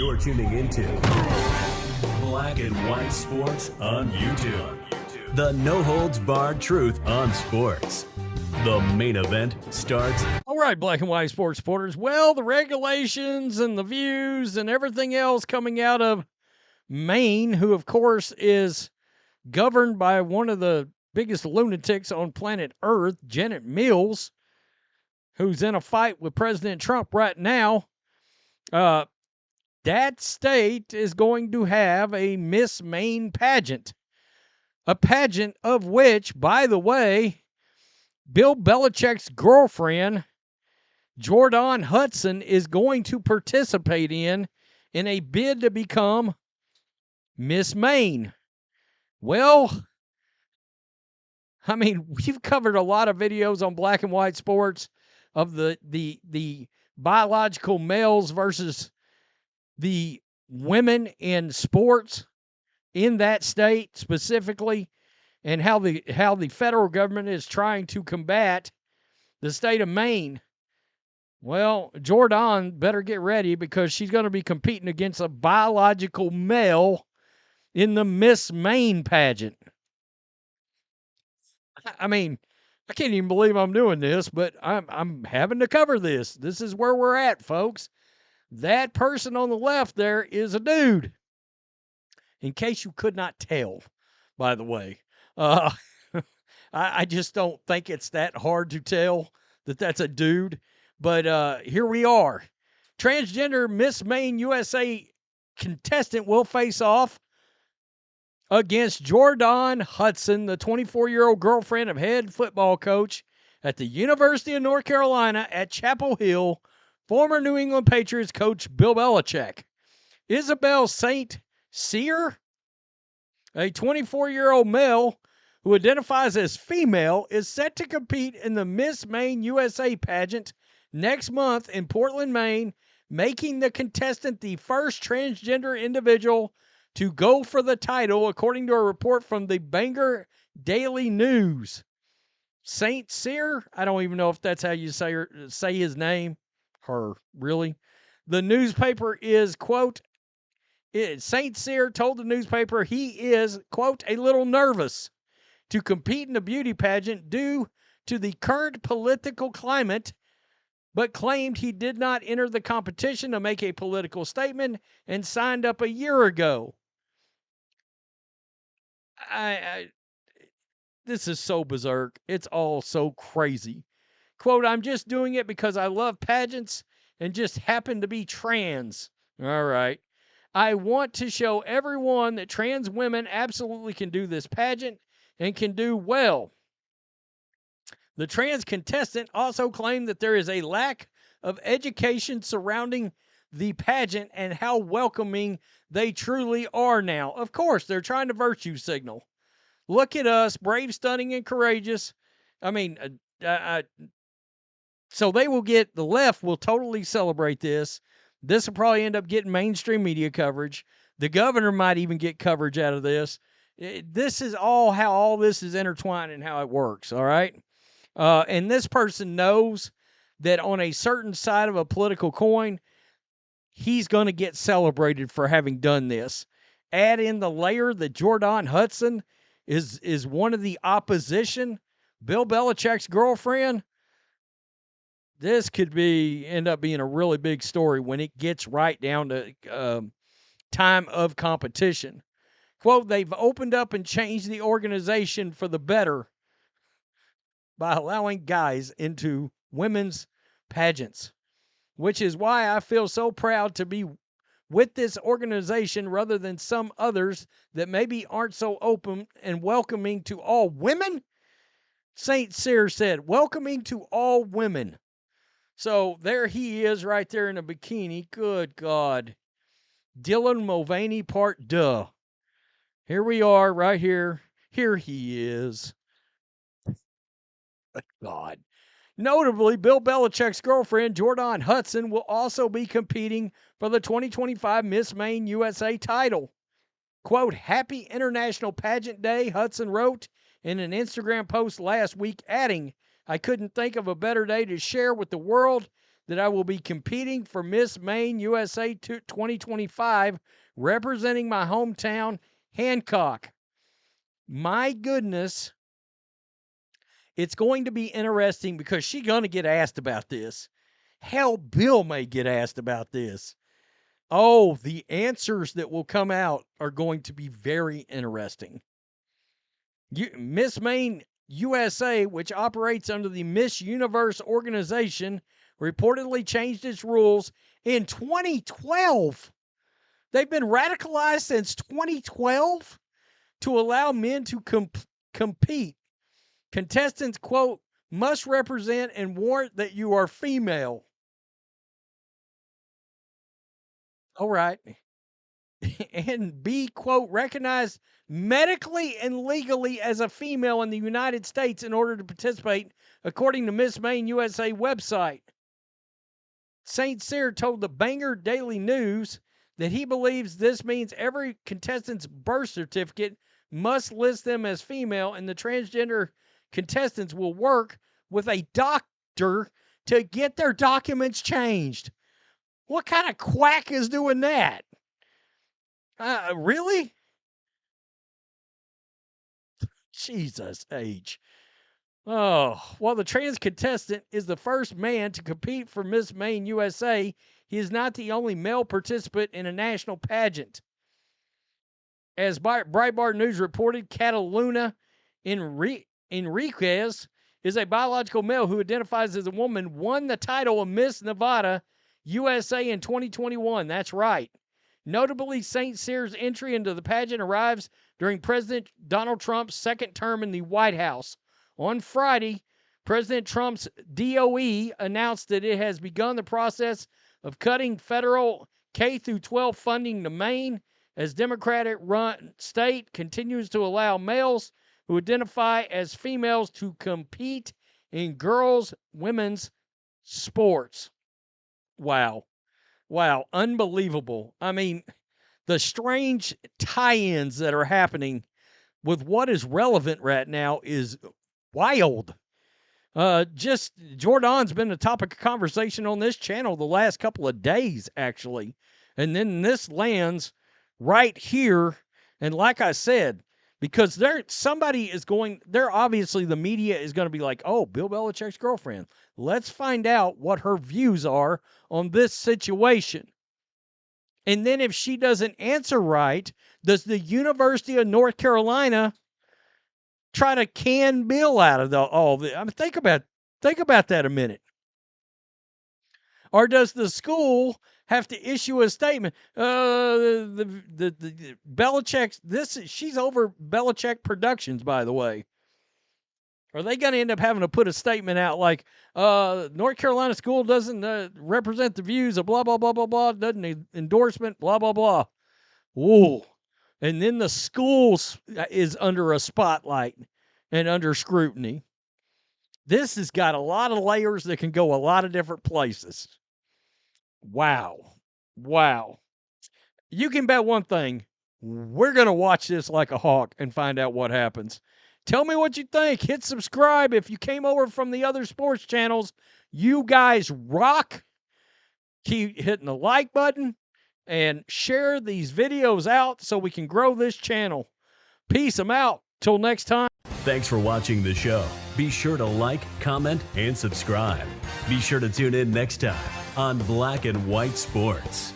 You're tuning into Black and White Sports on YouTube. The no-holds-barred truth on sports. The main event starts. All right, Black and White Sports supporters. Well, the regulations and the views and everything else coming out of Maine, who, of course, is governed by one of the biggest lunatics on planet Earth, Janet Mills, who's in a fight with President Trump right now. That state is going to have a Miss Maine pageant. A pageant of which, by the way, Bill Belichick's girlfriend, Jordon Hudson, is going to participate in a bid to become Miss Maine. Well, I mean, we've covered a lot of videos on Black and White Sports of the biological males versus the women in sports in that state specifically, and how the federal government is trying to combat the state of Maine. Well, Jordon better get ready, because she's going to be competing against a biological male in the Miss Maine pageant. I mean, I can't even believe I'm doing this, but I'm having to cover this. This is where we're at, folks. That person on the left there is a dude. In case you could not tell, by the way. I just don't think it's that hard to tell that that's a dude. But here we are. Transgender Miss Maine USA contestant will face off against Jordon Hudson, the 24-year-old girlfriend of head football coach at the University of North Carolina at Chapel Hill, former New England Patriots coach Bill Belichick. Isabel St. Cyr, a 24-year-old male who identifies as female, is set to compete in the Miss Maine USA pageant next month in Portland, Maine, making the contestant the first transgender individual to go for the title, according to a report from the Bangor Daily News. St. Cyr, I don't even know if that's how you say his name. Her, really. The newspaper is, quote, St. Cyr told the newspaper he is, quote, a little nervous to compete in the beauty pageant due to the current political climate, but claimed he did not enter the competition to make a political statement and signed up a year ago. This is so berserk. It's all so crazy. Quote, I'm just doing it because I love pageants and just happen to be trans. All right. I want to show everyone that trans women absolutely can do this pageant and can do well. The trans contestant also claimed that there is a lack of education surrounding the pageant and how welcoming they truly are now. Of course, they're trying to virtue signal. Look at us, brave, stunning, and courageous. I mean, so they will get, the left will totally celebrate this. This will probably end up getting mainstream media coverage. The governor might even get coverage out of this. This is all how all this is intertwined and how it works, all right? And this person knows that on a certain side of a political coin, he's going to get celebrated for having done this. Add in the layer that Jordon Hudson is one of the opposition, Bill Belichick's girlfriend. This could end up being a really big story when it gets right down to time of competition. Quote, they've opened up and changed the organization for the better by allowing guys into women's pageants, which is why I feel so proud to be with this organization rather than some others that maybe aren't so open and welcoming to all women. St. Cyr said, welcoming to all women. So there he is right there in a bikini. Good God. Dylan Mulvaney part duh. Here we are right here. Here he is. God. Notably, Bill Belichick's girlfriend, Jordon Hudson, will also be competing for the 2025 Miss Maine USA title. Quote, happy International Pageant Day, Hudson wrote in an Instagram post last week, adding, I couldn't think of a better day to share with the world that I will be competing for Miss Maine USA 2025, representing my hometown, Hancock. My goodness, it's going to be interesting because she's going to get asked about this. Hell, Bill may get asked about this. Oh, the answers that will come out are going to be very interesting. Miss Maine USA, which operates under the Miss Universe organization, reportedly changed its rules in 2012. They've been radicalized since 2012 to allow men to compete. Contestants, quote, must represent and warrant that you are female. All right. And be, quote, recognized medically and legally as a female in the United States in order to participate, according to Miss Maine USA website. St. Cyr told the Bangor Daily News that he believes this means every contestant's birth certificate must list them as female, and the transgender contestants will work with a doctor to get their documents changed. What kind of quack is doing that? Really? Jesus H. Oh, while the trans contestant is the first man to compete for Miss Maine USA, he is not the only male participant in a national pageant. As Breitbart News reported, Cataluna Enriquez is a biological male who identifies as a woman, won the title of Miss Nevada USA in 2021. That's right. Notably, St. Cyr's entry into the pageant arrives during President Donald Trump's second term in the White House. On Friday, President Trump's DOE announced that it has begun the process of cutting federal K-12 funding to Maine as Democratic-run state continues to allow males who identify as females to compete in women's sports. Wow. Wow, unbelievable. I mean, the strange tie-ins that are happening with what is relevant right now is wild. Jordon's been the topic of conversation on this channel the last couple of days, actually. And then this lands right here. And like I said, because obviously the media is going to be like, oh, Bill Belichick's girlfriend. Let's find out what her views are on this situation. And then if she doesn't answer right, does the University of North Carolina try to can Bill out of all this? I mean, think about that a minute. Or does the school have to issue a statement? The Belichick's she's over Belichick Productions, by the way. Are they going to end up having to put a statement out like, North Carolina school doesn't represent the views of blah, blah, blah, blah, blah, doesn't endorsement, blah, blah, blah. Ooh. And then the schools is under a spotlight and under scrutiny. This has got a lot of layers that can go a lot of different places. Wow. Wow. You can bet one thing. We're going to watch this like a hawk and find out what happens. Tell me what you think. Hit subscribe. If you came over from the other sports channels, you guys rock. Keep hitting the like button and share these videos out so we can grow this channel. Peace. I'm out. Till next time. Thanks for watching the show. Be sure to like, comment, and subscribe. Be sure to tune in next time on Black and White Sports.